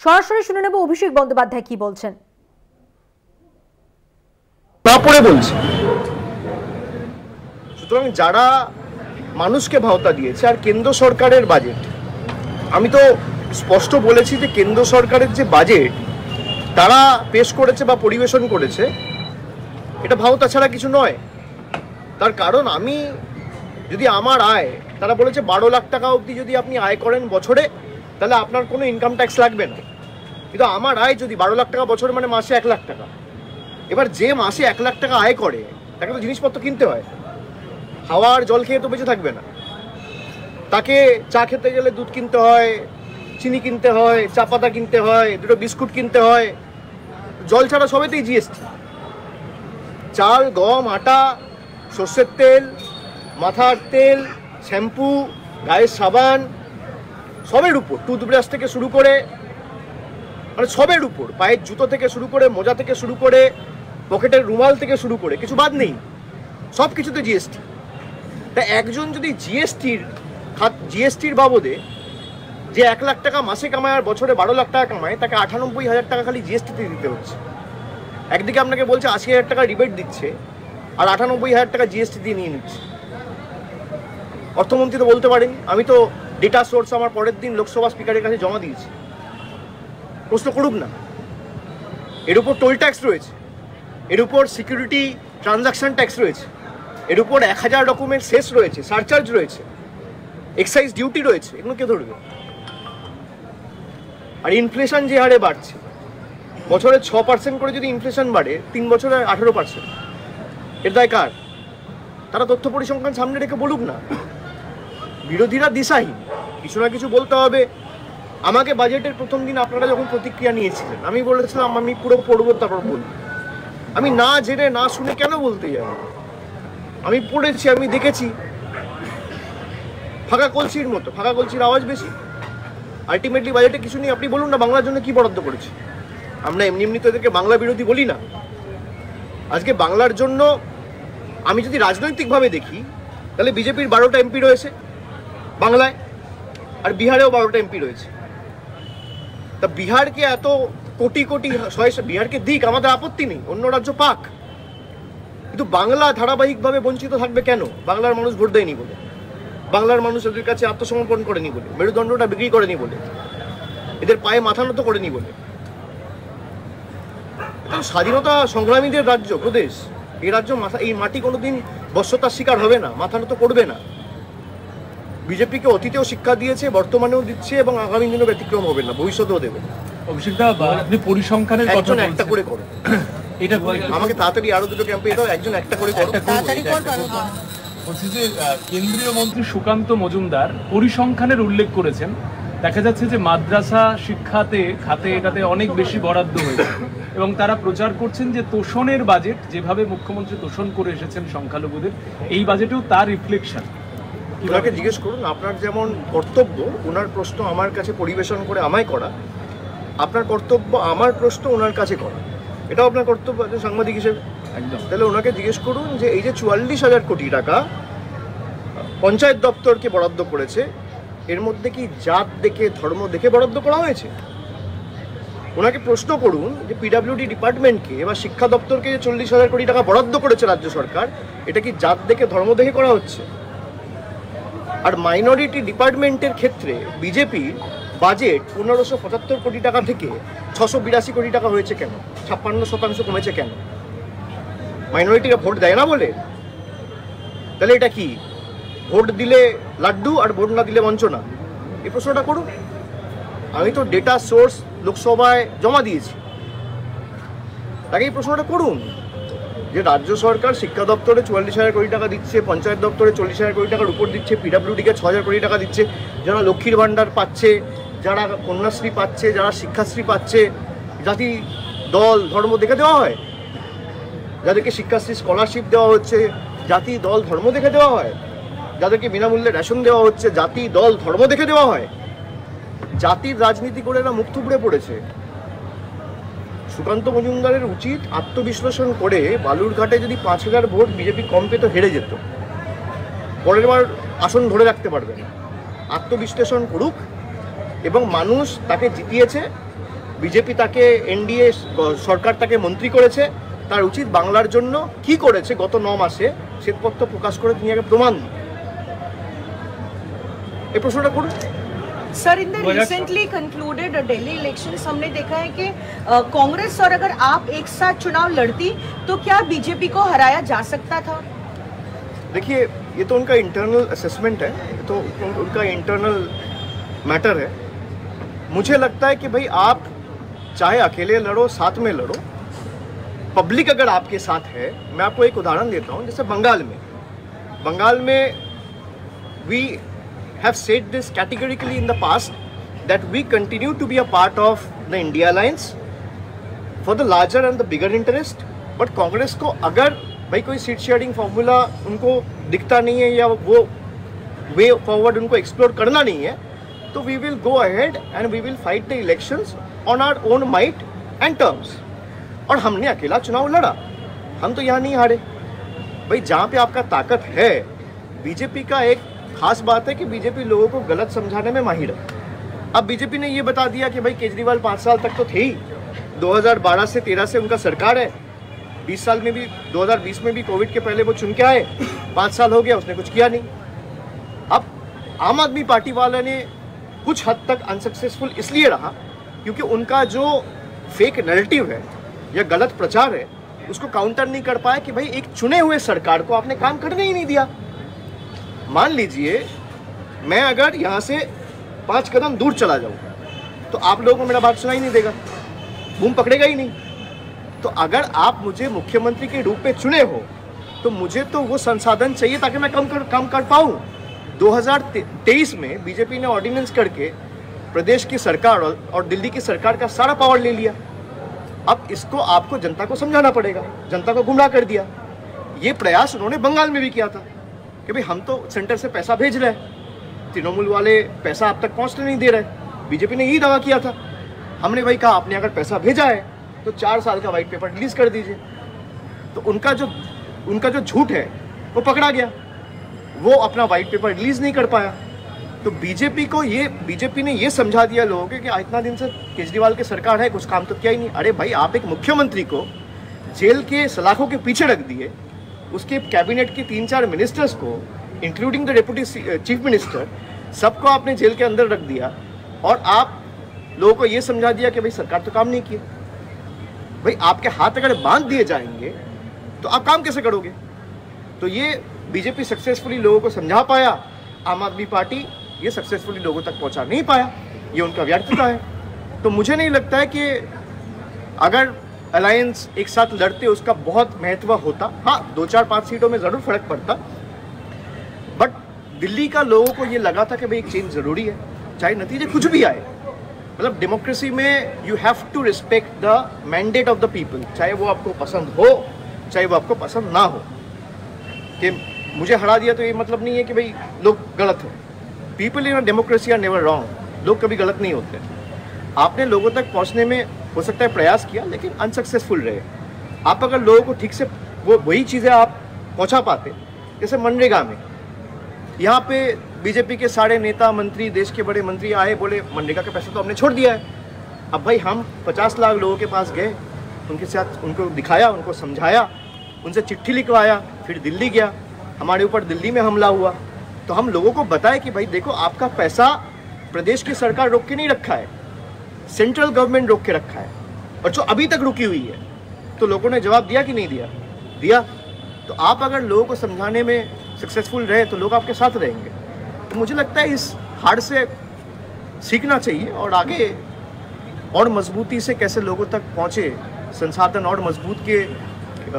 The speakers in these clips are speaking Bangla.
সরাসরি শুনে নেব অভিষেক বন্দ্যোপাধ্যায় কি বলছেন। তারপরে বলছি, সুতরাং যারা মানুষকে ভাওতা দিয়েছে আর কেন্দ্র সরকারের বাজেট, আমি তো স্পষ্ট বলেছি যে কেন্দ্র সরকারের যে বাজেট তারা পেশ করেছে বা পরিবেশন করেছে এটা ভাওতা ছাড়া কিছু নয়। তার কারণ আমি যদি আমার আয়, তারা বলেছে 12 লাখ টাকা অবধি যদি আপনি আয় করেন বছরে তাহলে আপনার কোনো ইনকাম ট্যাক্স লাগবে না। কিন্তু আমার আয় যদি 12 লাখ টাকা বছরে মানে মাসে 1 লাখ টাকা, এবার যে মাসে 1 লাখ টাকা আয় করে তাকে তো জিনিসপত্র কিনতে হয়, খাওয়ার জল খেয়ে তো বেঁচে থাকবে না। তাকে চা খেতে গেলে দুধ কিনতে হয়, চিনি কিনতে হয়, চা পাতা কিনতে হয়, দুটো বিস্কুট কিনতে হয়, জল ছাড়া সবেতেই জিএসটি। চাল, গম, আটা, সর্ষের তেল, মাথার তেল, শ্যাম্পু, গায়ের সাবান, সবের উপর, টুথব্রাশ থেকে শুরু করে মানে সবের উপর, পায়ের জুতো থেকে শুরু করে, মোজা থেকে শুরু করে, পকেটের রুমাল থেকে শুরু করে কিছু বাদ নেই, সব কিছুতে জিএসটি। তা একজন যদি জিএসটির বাবদে যে 1 লাখ টাকা মাসে কামায় আর বছরে 12 লাখ টাকা কামায়, তাকে 98,000 টাকা খালি জিএসটিতে দিতে হচ্ছে। একদিকে আপনাকে বলছে 80,000 টাকা রিবেট দিচ্ছে আর 98,000 টাকা জিএসটি দিয়ে নিয়ে নিচ্ছে। অর্থমন্ত্রী তো বলতে পারেন, আমি তো ডেটা সোর্স আমার পরের দিন লোকসভা স্পিকারের কাছে জমা দিয়েছি, প্রশ্ন করুক না। এর উপর টোল ট্যাক্স রয়েছে, এর উপর সিকিউরিটি ট্রানজাকশন ট্যাক্স রয়েছে, এর উপর 1000 রকমের সেস রয়েছে, সারচার্জ রয়েছে, এক্সাইজ ডিউটি রয়েছে, এগুলো কে ধরবে? আর ইনফ্লেশন যে হারে বাড়ছে, বছরে 6% করে যদি ইনফ্লেশন বাড়ে, 3 বছরে 18%, এর দায় কার? তারা তথ্য পরিসংখ্যান সামনে রেখে বলুক না। বিরোধীরা দিশাহীন, কিছু না কিছু বলতে হবে। আমাকে বাজেটের প্রথম দিন আপনারা যখন প্রতিক্রিয়া নিয়েছিলেন, আমি বলেছিলাম আমি পুরো পড়বো, তারপর বলবো। আমি না জেনে না শুনে কেন বলতে যাব? আমি পড়েছি, আমি দেখেছি, ফাঁকা কলসির মতো, ফাঁকা কলসির আওয়াজ বেশি। আলটিমেটলি বাজেটে কিছু নেই। আপনি বলুন না বাংলার জন্য কি বরাদ্দ করেছে। আমরা এমনি তো এদেরকে বাংলা বিরোধী বলি না। আজকে বাংলার জন্য আমি যদি রাজনৈতিকভাবে দেখি, তাহলে বিজেপির 12টা এমপি রয়েছে বাংলায়, আর বিহারেও 12টা এমপি রয়েছে। তা বিহারকে এত কোটি কোটি বিহারকে দিক, আমাদের আপত্তি নেই, অন্য রাজ্য পাক, কিন্তু বাংলা ধারাবাহিকভাবে বঞ্চিত থাকবে কেন? বাংলার মানুষ ভোট দেয়নি বলে, বাংলার মানুষ এদের কাছে আত্মসমর্পণ করেনি বলে, মেরুদণ্ডটা বিক্রি করেনি বলে, এদের পায়ে মাথা নত করেনি বলে। এটা স্বাধীনতা সংগ্রামীদের রাজ্য, প্রদেশ। এই রাজ্য এই মাটি কোনোদিন বশ্যতার শিকার হবে না, মাথা নত করবে না। বিজেপিকে অতীতেও শিক্ষা দিয়েছে, বর্তমানেও দিচ্ছে, এবং আগামী দিনেও ব্যতিক্রম হবে না, ভবিষ্যতেও দেবে। অভিষেকদা, আপনি পরিসংখ্যানের কথা বলছেন, একটা করে করো। এটা আমাকে তাড়াতাড়ি আরো দুটো ক্যাম্পে দাও, একজন একটা করে করো। বলছি যে কেন্দ্রীয় মন্ত্রী সুকান্ত মজুমদার পরিসংখ্যানের উল্লেখ করেছেন। দেখা যাচ্ছে যে মাদ্রাসা শিক্ষাতে খাতে এটাতে অনেক বেশি বরাদ্দ হয়েছে, এবং তারা প্রচার করছেন যে তোষণের বাজেট, যেভাবে মুখ্যমন্ত্রী তোষণ করে এসেছেন সংখ্যালঘুদের, এই বাজেটেও তার রিফ্লেকশন। ওনাকে জিজ্ঞেস করুন, আপনার যেমন কর্তব্য ওনার প্রশ্ন আমার কাছে পরিবেশন করে আমায় করা, আপনার কর্তব্য আমার প্রশ্ন ওনার কাছে করা, এটাও আপনার কর্তব্য সাংবাদিক হিসেবে। একদম। তাহলে ওনাকে জিজ্ঞেস করুন যে এই যে 44,000 কোটি টাকা পঞ্চায়েত দপ্তরকে বরাদ্দ করেছে, এর মধ্যে কি জাত দেখে, ধর্ম দেখে বরাদ্দ করা হয়েছে? ওনাকে প্রশ্ন করুন যে পিডব্লিউডি ডিপার্টমেন্টকে বা শিক্ষা দপ্তরকে যে 40,000 কোটি টাকা বরাদ্দ করেছে রাজ্য সরকার, এটা কি জাত দেখে, ধর্ম দেখে করা হচ্ছে? আর মাইনরিটি ডিপার্টমেন্টের ক্ষেত্রে বিজেপির বাজেট 1575 কোটি টাকা থেকে 682 কোটি টাকা হয়েছে কেন? 56% কমেছে কেন? মাইনরিটিরা ভোট দেয় না বলে? তাহলে এটা কি ভোট দিলে লাড্ডু আর ভোট না দিলে বঞ্চনা? এই প্রশ্নটা করুন। আমি তো ডেটা সোর্স লোকসভায় জমা দিয়েছি, তাকে এই প্রশ্নটা করুন যে রাজ্য সরকার শিক্ষা দপ্তরে 44,000 কোটি টাকা দিচ্ছে, পঞ্চায়েত দপ্তরে 40,000 কোটি টাকার উপর দিচ্ছে, পিডব্লিউডিকে 6,000 কোটি টাকা দিচ্ছে, যারা লক্ষ্মীর ভাণ্ডার পাচ্ছে, যারা কন্যাশ্রী পাচ্ছে, যারা শিক্ষাশ্রী পাচ্ছে, জাতি দল ধর্ম দেখে দেওয়া হয়? যাদেরকে শিক্ষাশ্রী স্কলারশিপ দেওয়া হচ্ছে, জাতি দল ধর্ম দেখে দেওয়া হয়? যাদেরকে বিনামূল্যে রেশন দেওয়া হচ্ছে, জাতি দল ধর্ম দেখে দেওয়া হয়? জাতির রাজনীতি করে এরা মুখ থুবড়ে পড়েছে। সুকান্ত মজুমদারের উচিত আত্মবিশ্লেষণ করে বালুরঘাটে যদি 5,000 ভোট বিজেপি কম পেত, হেরে যেত, পরের বার আসন ধরে রাখতে পারবে না। আত্মবিশ্লেষণ করুক, এবং মানুষ তাকে জিতিয়েছে বিজেপি তাকে এনডিএ সরকার তাকে মন্ত্রী করেছে, তার উচিত বাংলার জন্য কি করেছে গত 9 মাসে শ্বেতপত্র প্রকাশ করে তিনি আগে প্রমাণ দিন। এই প্রশ্নটা করুন। Sir, in the recently concluded Delhi elections हमने देखा है कि कांग्रेस और अगर आप एक साथ चुनाव लड़ती तो क्या बीजेपी को हराया जा सकता था? देखिए, ये तो उनका इंटरनल असेसमेंट है, ये तो उनका इंटरनल मैटर है। मुझे लगता है कि भाई आप चाहे अकेले लड़ो, साथ में लड़ो, पब्लिक अगर आपके साथ है। मैं आपको एक उदाहरण देता हूँ, जैसे बंगाल में we have said this categorically in the past that we continue to be a part of the India Alliance for the larger and the bigger interest, but Congress को अगर भाई कोई सीट शेयरिंग फॉर्मूला उनको दिखता नहीं है या वो वे फॉरवर्ड उनको एक्सप्लोर करना नहीं है, तो we will go ahead and we will fight the elections on our own might and terms. और हमने अकेला चुनाव लड़ा, हम तो यहाँ नहीं हारे भाई। जहाँ पे आपका ताकत है, बीजेपी का एक खास बात है कि बीजेपी लोगों को गलत समझाने में माहिर है। अब बीजेपी ने ये बता दिया कि भाई केजरीवाल 5 साल तक तो थे ही, 2012 से 13 से उनका सरकार है, 20 साल में भी 2020 में भी कोविड के पहले वो चुन के आए, 5 साल हो गया उसने कुछ किया नहीं। अब आम आदमी पार्टी वाले ने कुछ हद तक अनसक्सेसफुल इसलिए रहा क्योंकि उनका जो फेक नैरेटिव है या गलत प्रचार है उसको काउंटर नहीं कर पाए कि भाई एक चुने हुए सरकार को आपने काम करने ही नहीं दिया। मान लीजिए मैं अगर यहाँ से 5 कदम दूर चला जाऊँ तो आप लोगों को मेरा बात सुनाई नहीं देगा, बूम पकड़ेगा ही नहीं। तो अगर आप मुझे मुख्यमंत्री के रूप में चुने हो तो मुझे तो वो संसाधन चाहिए ताकि मैं काम कर पाऊँ। 2023 में बीजेपी ने ऑर्डिनेंस करके प्रदेश की सरकार और दिल्ली की सरकार का सारा पावर ले लिया। अब इसको आपको जनता को समझाना पड़ेगा, जनता को गुमराह कर दिया। ये प्रयास उन्होंने बंगाल में भी किया था कि भाई हम तो सेंटर से पैसा भेज रहे हैं, तृणमूल वाले पैसा आप तक पहुंचने नहीं दे रहे। बीजेपी ने यही दावा किया था। हमने भाई कहा आपने अगर पैसा भेजा है तो 4 साल का व्हाइट पेपर रिलीज कर दीजिए। तो उनका जो झूठ है वो पकड़ा गया, वो अपना व्हाइट पेपर रिलीज नहीं कर पाया। तो बीजेपी ने ये समझा दिया लोगों को कि इतना दिन से केजरीवाल की सरकार है, कुछ काम तो किया ही नहीं। अरे भाई, आप एक मुख्यमंत्री को जेल के सलाखों के पीछे रख दिए, उसके कैबिनेट के 3-4 मिनिस्टर्स को including the deputy chief minister सबको आपने जेल के अंदर रख दिया और आप लोगों को ये समझा दिया कि भाई सरकार तो काम नहीं की। भाई आपके हाथ अगर बांध दिए जाएंगे तो आप काम कैसे करोगे? तो ये बीजेपी सक्सेसफुली लोगों को समझा पाया, आम आदमी पार्टी ये सक्सेसफुली लोगों तक पहुंचा नहीं पाया। ये उनका व्यर्थता है। तो मुझे नहीं लगता है कि अगर अलायंस एक साथ लड़ते उसका बहुत महत्व होता। हाँ, 2-4-5 सीटों में ज़रूर फर्क पड़ता, बट दिल्ली का लोगों को ये लगा था कि भाई एक चेंज ज़रूरी है, चाहे नतीजे कुछ भी आए। मतलब डेमोक्रेसी में you have to respect the mandate of the people, चाहे वो आपको पसंद हो चाहे वो आपको पसंद ना हो। कि मुझे हरा दिया तो ये मतलब नहीं है कि भाई लोग गलत हैं। People in a democracy are never wrong, लोग कभी गलत नहीं होते। आपने लोगों तक पहुंचने में हो सकता है प्रयास किया लेकिन अनसक्सेसफुल रहे। आप अगर लोगों को ठीक से वही चीज़ें आप पहुंचा पाते, जैसे मनरेगा में यहाँ पे बीजेपी के सारे नेता मंत्री, देश के बड़े मंत्री आए, बोले मनरेगा का पैसा तो हमने छोड़ दिया है। अब भाई हम 50 लाख लोगों के पास गए, उनके साथ उनको दिखाया, उनको समझाया, उनसे चिट्ठी लिखवाया, फिर दिल्ली गया, हमारे ऊपर दिल्ली में हमला हुआ। तो हम लोगों को बताए कि भाई देखो आपका पैसा प्रदेश की सरकार रोक के नहीं रखा है, सेंट्रल गवर्नमेंट रोक के रखा है, और जो अभी तक रुकी हुई है। तो लोगों ने जवाब दिया कि नहीं दिया। तो आप अगर लोगों को समझाने में सक्सेसफुल रहे तो लोग आपके साथ रहेंगे। तो मुझे लगता है इस हार से सीखना चाहिए और आगे और मजबूती से कैसे लोगों तक पहुंचे, संसाधन और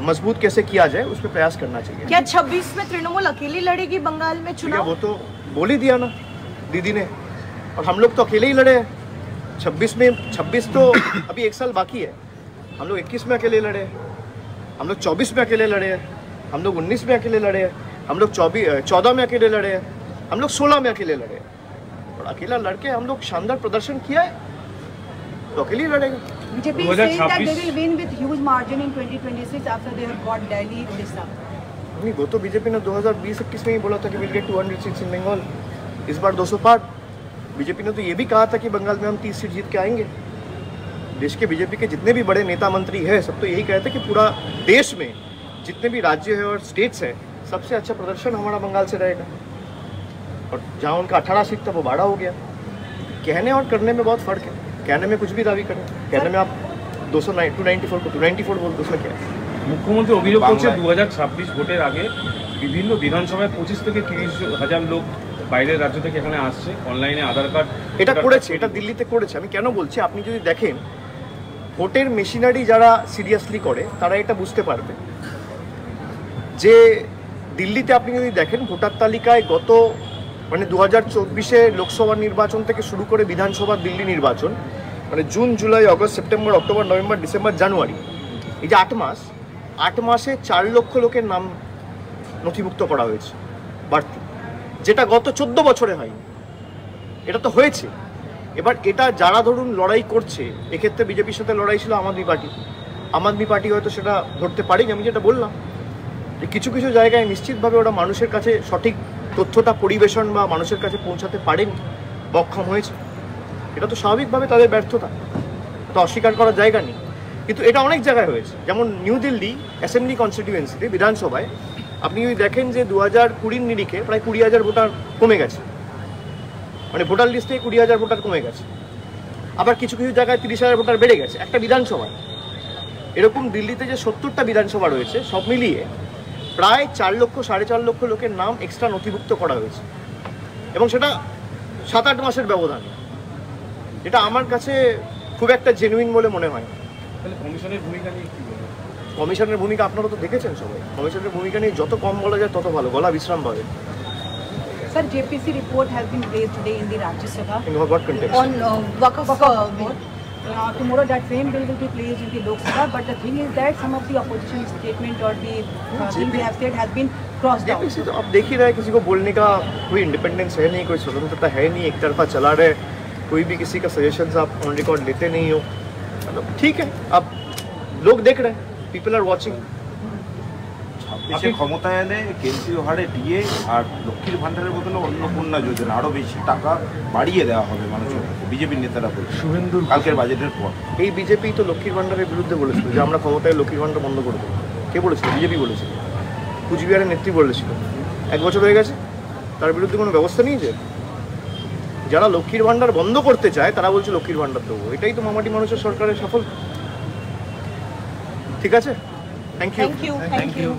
मजबूत कैसे किया जाए, उस पर प्रयास करना चाहिए। क्या 26 में तृणमूल अकेली लड़ेगी बंगाल में चुनाव? वो तो बोल ही दिया ना दीदी ने, और हम लोग तो अकेले ही लड़े हैं। 26 तो अभी 1 साल बाकी है। हम लोग 21 में अकेले लड़े हैं, हम लोग 24 में अकेले लड़े हैं, हम लोग 19 में अकेले लड़े हैं, हम लोग 14 में अकेले लड़े हैं, हम लोग 16 में अकेले लड़े हैं। और अकेला लड़के हम लोग शानदार प्रदर्शन किया है, तो अकेले ही लड़ेगा। BJP is saying that they will win with huge margin in 2026 after they have got Delhi this up. नहीं, वो तो बीजेपी ने 2020-21 में ही बोला था कि will get 200 seats in Bengal, इस बार 200 पार। बीजेपी ने तो ये भी कहा था कि बंगाल में हम 30 सीट जीत के आएंगे। देश के बीजेपी के जितने भी बड़े नेता मंत्री हैं सब तो यही कहते हैं कि पूरा देश में जितने भी राज्य है और स्टेट्स हैं सबसे अच्छा प्रदर्शन हमारा बंगाल से रहेगा। और जहाँ उनका 18 सीट था वो 12 हो गया। कहने और करने में बहुत फर्क है। कहने में कुछ भी दावी करें, कहने में आप 294 को 294 बोल दो, उसमें क्या है। মুখ্যমন্ত্রী অভিযোগ করছে 2026 ভোটের আগে বিভিন্ন বিধানসভায় 25 থেকে 30 হাজার লোক বাইরের রাজ্য থেকে এখানে আসছে, অনলাইনে আধার কার্ড এটা করেছে, এটা দিল্লিতে করেছে। আমি কেন বলছি, আপনি যদি দেখেন ভোটের মেশিনারি যারা সিরিয়াসলি করে তারা এটা বুঝতে পারবে যে দিল্লিতে আপনি যদি দেখেন ভোটার তালিকায় গত মানে 2024-এ লোকসভা নির্বাচন থেকে শুরু করে বিধানসভা দিল্লি নির্বাচন মানে June, July, August, September, October, November, December, January, এই যে 8 মাসে 4 লক্ষ লোকের নাম নথিভুক্ত করা হয়েছে বাড়তি, যেটা গত 14 বছরে হয়নি। এটা তো হয়েছে। এবার এটা যারা ধরুন লড়াই করছে, এক্ষেত্রে বিজেপির সাথে লড়াই ছিল আম আদমি পার্টি হয়তো সেটা ধরতে পারেনি। আমি যেটা বললাম যে কিছু কিছু জায়গায় নিশ্চিতভাবে ওরা মানুষের কাছে সঠিক তথ্যটা পরিবেশন বা মানুষের কাছে পৌঁছাতে পারেনি, বক্ষম হয়েছে। এটা তো স্বাভাবিকভাবে তাদের ব্যর্থতা, তো অস্বীকার করার জায়গা নেই। কিন্তু এটা অনেক জায়গায় হয়েছে, যেমন নিউ দিল্লি অ্যাসেম্বলি কনস্টিটিউয়েন্সিতে বিধানসভায় আপনি যদি দেখেন যে 2020 নিরিখে প্রায় 20,000 ভোটার কমে গেছে, মানে ভোটার লিস্ট থেকে 20,000 ভোটার কমে গেছে। আবার কিছু কিছু জায়গায় 30,000 ভোটার বেড়ে গেছে একটা বিধানসভায়। এরকম দিল্লিতে যে 70টা বিধানসভা রয়েছে সব মিলিয়ে প্রায় 4 লক্ষ 4.5 লক্ষ লোকের নাম এক্সট্রা নথিভুক্ত করা হয়েছে, এবং সেটা 7-8 মাসের ব্যবধানে। এটা আমার কাছে খুব একটা জেনুইন বলে মনে হয়। তাহলে কমিশনের ভূমিকা নিয়ে কি বলবেন? কমিশনের ভূমিকা আপনারা তো দেখেছেন সবাই। কমিশনের ভূমিকা নিয়ে যত কম বলা যায় তত ভালো, গলা বিশ্রাম পাবে। Sir, JPC report has been raised today in the Rajya Sabha In what context? On Waqf bill. Tomorrow that same bill will be placed in the Lok Sabha, but the thing is that some of the opposition statement or the thing they have said has been crossed out. JPC तो अब देख ही रहा है, किसी को बोलने का कोई इंडिपेंडेंस है नहीं, कोई स्वतंत्रता है नहीं, एक तरफा चला रहे, कोई भी किसी का सजेशंस आप ऑन रिकॉर्ड लेते नहीं हो। मतलब ठीक है, अब लोग देख रहे हैं, पीपल आर वॉचिंग। দেশে ক্ষমতায় এলে কেন্দ্রীয় হারে ডিএ আর লক্ষ্মীর ভান্ডারের বদলে অন্নপূর্ণা যোজনা আরো বেশি টাকা বাড়িয়ে দেওয়া হবে মানুষের। বিজেপির নেতারা বলছে শুভেন্দুর কালকের বাজেটের পর। এই বিজেপি তো লক্ষ্মীর ভান্ডারের বিরুদ্ধে বলেছিল যে আমরা ক্ষমতায় লক্ষ্মীর ভান্ডার বন্ধ করে দেবো। কে বলেছিল? বিজেপি বলেছিল। কুচবিহারের নেত্রী বলেছিল। 1 বছর হয়ে গেছে, তার বিরুদ্ধে কোনো ব্যবস্থা নিয়েছে? যারা লক্ষ্মীর ভান্ডার বন্ধ করতে চায় তারা বলছে লক্ষ্মীর ভান্ডার দেবো। এটাই তো মামাটি মানুষের সরকারের সফল। ঠিক আছে, থ্যাংক ইউ। Thank you.